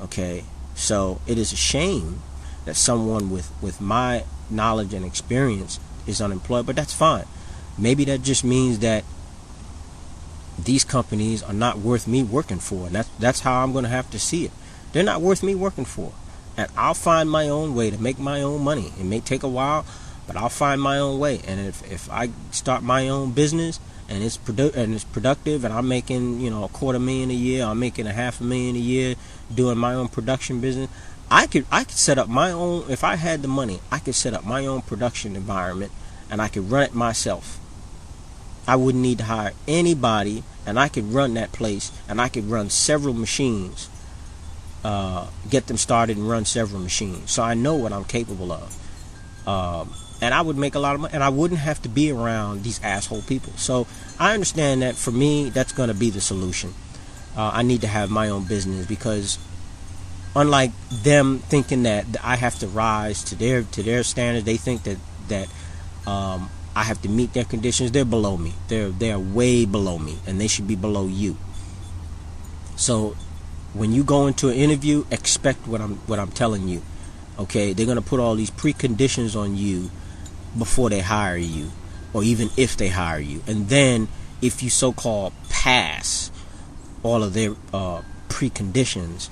Okay, so it is a shame that someone with my knowledge and experience is unemployed, but that's fine. Maybe that just means that these companies are not worth me working for, and that's how I'm going to have to see it. They're not worth me working for, and I'll find my own way to make my own money. It may take a while, but I'll find my own way. And if I start my own business and it's productive, and I'm making $250,000 a year, I'm making $500,000 a year doing my own production business, I could set up my own. If I had the money, I could set up my own production environment, and I could run it myself. I wouldn't need to hire anybody, and I could run that place, and I could run several machines, get them started and run several machines. So I know what I'm capable of. And I would make a lot of money, and I wouldn't have to be around these asshole people. So I understand that for me, that's going to be the solution. I need to have my own business, because unlike them thinking that I have to rise to their standards, they think that I have to meet their conditions. They're below me. They're way below me, and they should be below you. So when you go into an interview, expect what I'm telling you. Okay, they're gonna put all these preconditions on you before they hire you, or even if they hire you. And then if you so-called pass all of their preconditions,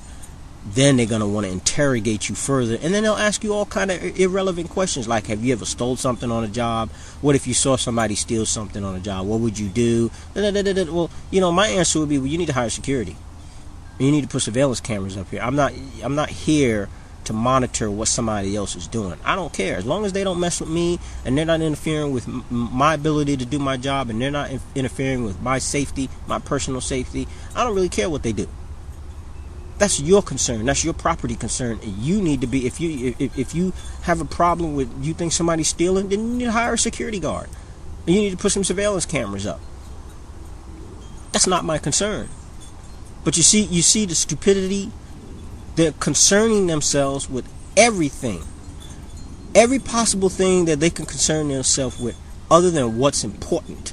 then they're going to want to interrogate you further, and then they'll ask you all kind of irrelevant questions, like, have you ever stole something on a job? What if you saw somebody steal something on a job? What would you do? Well, my answer would be, well, you need to hire security. You need to put surveillance cameras up here. I'm not here to monitor what somebody else is doing. I don't care. As long as they don't mess with me, and they're not interfering with my ability to do my job, and they're not interfering with my safety, my personal safety, I don't really care what they do. That's your concern. That's your property concern. You need to be, if you have a problem with, you think somebody's stealing, then you need to hire a security guard. You need to put some surveillance cameras up. That's not my concern. But you see the stupidity. They're concerning themselves with everything, every possible thing that they can concern themselves with, other than what's important,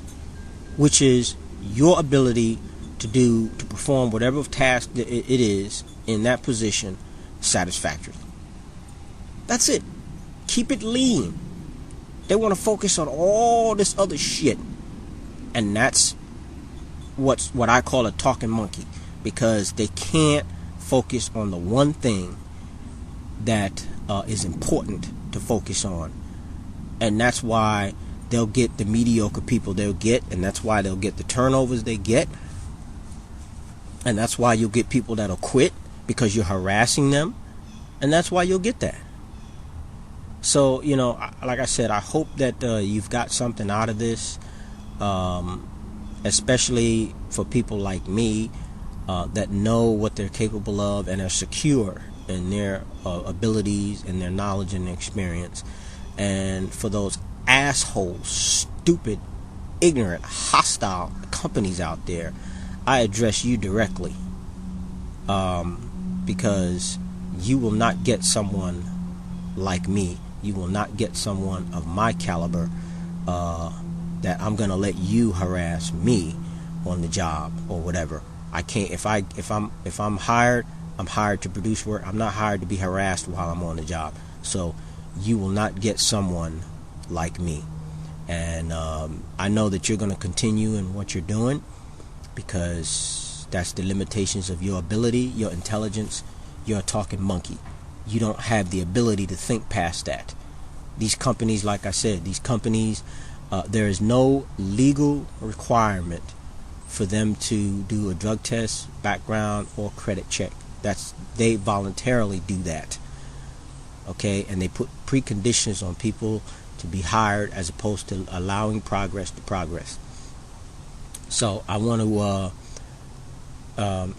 which is your ability to perform whatever task that it is in that position satisfactorily. That's it. Keep it lean. They want to focus on all this other shit, and that's what I call a talking monkey, because they can't focus on the one thing that is important to focus on. And that's why they'll get the mediocre people they'll get, and that's why they'll get the turnovers they get. And that's why you'll get people that'll quit because you're harassing them. And that's why you'll get that. So, like I said, I hope that you've got something out of this, especially for people like me that know what they're capable of and are secure in their abilities and their knowledge and experience. And for those assholes, stupid, ignorant, hostile companies out there, I address you directly, because you will not get someone like me. You will not get someone of my caliber that I'm going to let you harass me on the job or whatever. I can't. If I'm hired, I'm hired to produce work. I'm not hired to be harassed while I'm on the job. So you will not get someone like me. And I know that you're going to continue in what you're doing, because that's the limitations of your ability, your intelligence. You're a talking monkey. You don't have the ability to think past that. These companies, like I said, there is no legal requirement for them to do a drug test, background, or credit check. They voluntarily do that. Okay, and they put preconditions on people to be hired, as opposed to allowing progress to progress. So I want to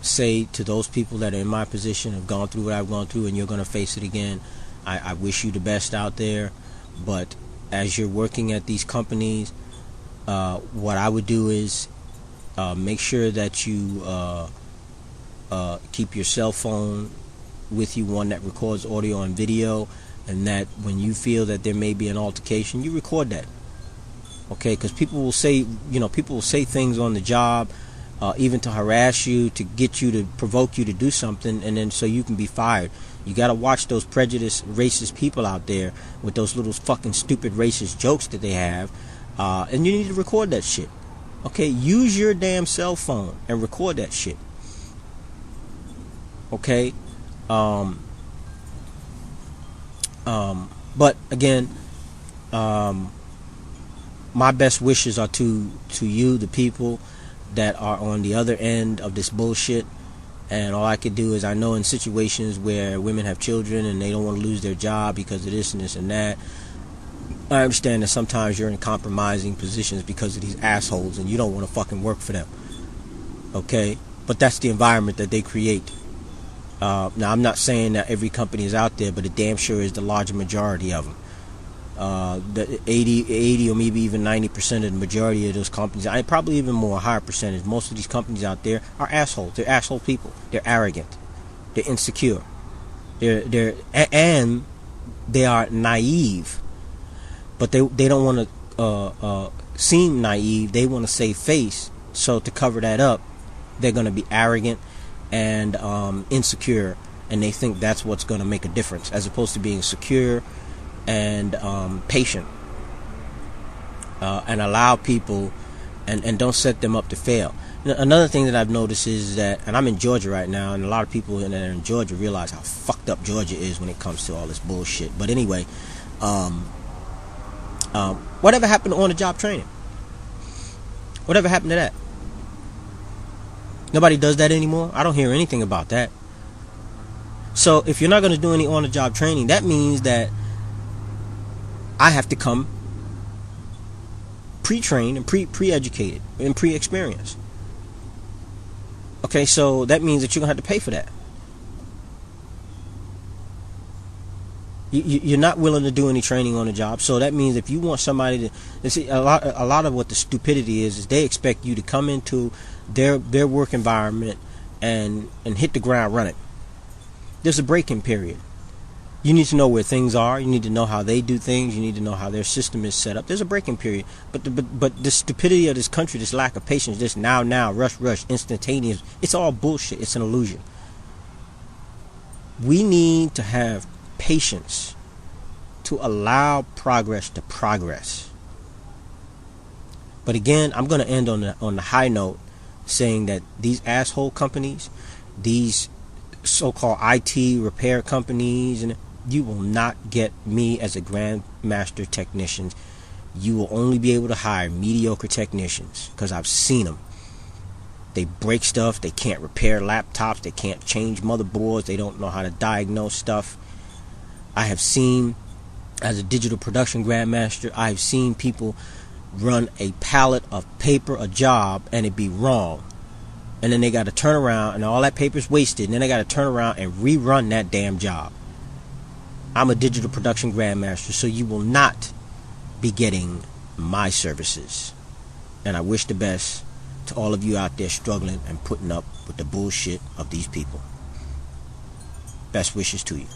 say to those people that are in my position, have gone through what I've gone through, and you're going to face it again, I wish you the best out there. But as you're working at these companies, what I would do is make sure that you keep your cell phone with you, one that records audio and video, and that when you feel that there may be an altercation, you record that. Okay, because people will say things on the job even to harass you, to get you, to provoke you to do something, and then so you can be fired. You gotta watch those prejudiced, racist people out there with those little fucking stupid racist jokes that they have, and you need to record that shit. Okay, use your damn cell phone and record that shit. Okay, but again, my best wishes are to you, the people that are on the other end of this bullshit. And all I could do is, I know in situations where women have children and they don't want to lose their job because of this and this and that, I understand that sometimes you're in compromising positions because of these assholes and you don't want to fucking work for them. Okay? But that's the environment that they create. Now, I'm not saying that every company is out there, but it damn sure is the larger majority of them. The 80 or maybe even 90% of the majority of those companies, probably even more, a higher percentage, most of these companies out there are assholes. They're asshole people. They're arrogant. They're insecure. And they are naive. But they don't want to seem naive. They want to save face. So to cover that up, they're going to be arrogant and insecure, and they think that's what's going to make a difference, as opposed to being secure and patient, and allow people and don't set them up to fail. Another thing that I've noticed is that, and I'm in Georgia right now, and a lot of people that are in Georgia realize how fucked up Georgia is when it comes to all this bullshit. But anyway, whatever happened to on-the-job training? Whatever happened to that? Nobody does that anymore. I don't hear anything about that. So if you're not going to do any on-the-job training, that means that I have to come pre-trained and pre-educated and pre-experienced. Okay, so that means that you're going to have to pay for that. You're not willing to do any training on the job, so that means if you want somebody to see, a lot of what the stupidity is they expect you to come into their work environment and hit the ground running. There's a break-in period. You need to know where things are. You need to know how they do things. You need to know how their system is set up. There's a break-in period. But the stupidity of this country, this lack of patience, this now, rush, instantaneous, it's all bullshit. It's an illusion. We need to have patience to allow progress to progress. But again, I'm going to end on the high note, saying that these asshole companies, these so-called IT repair companies, and you will not get me as a grandmaster technician. You will only be able to hire mediocre technicians, because I've seen them. They break stuff. They can't repair laptops. They can't change motherboards. They don't know how to diagnose stuff. I have seen, as a digital production grandmaster, I have seen people run a pallet of paper, a job, and it be wrong. And then they got to turn around, and all that paper's wasted, and then they got to turn around and rerun that damn job. I'm a digital production grandmaster, so you will not be getting my services. And I wish the best to all of you out there struggling and putting up with the bullshit of these people. Best wishes to you.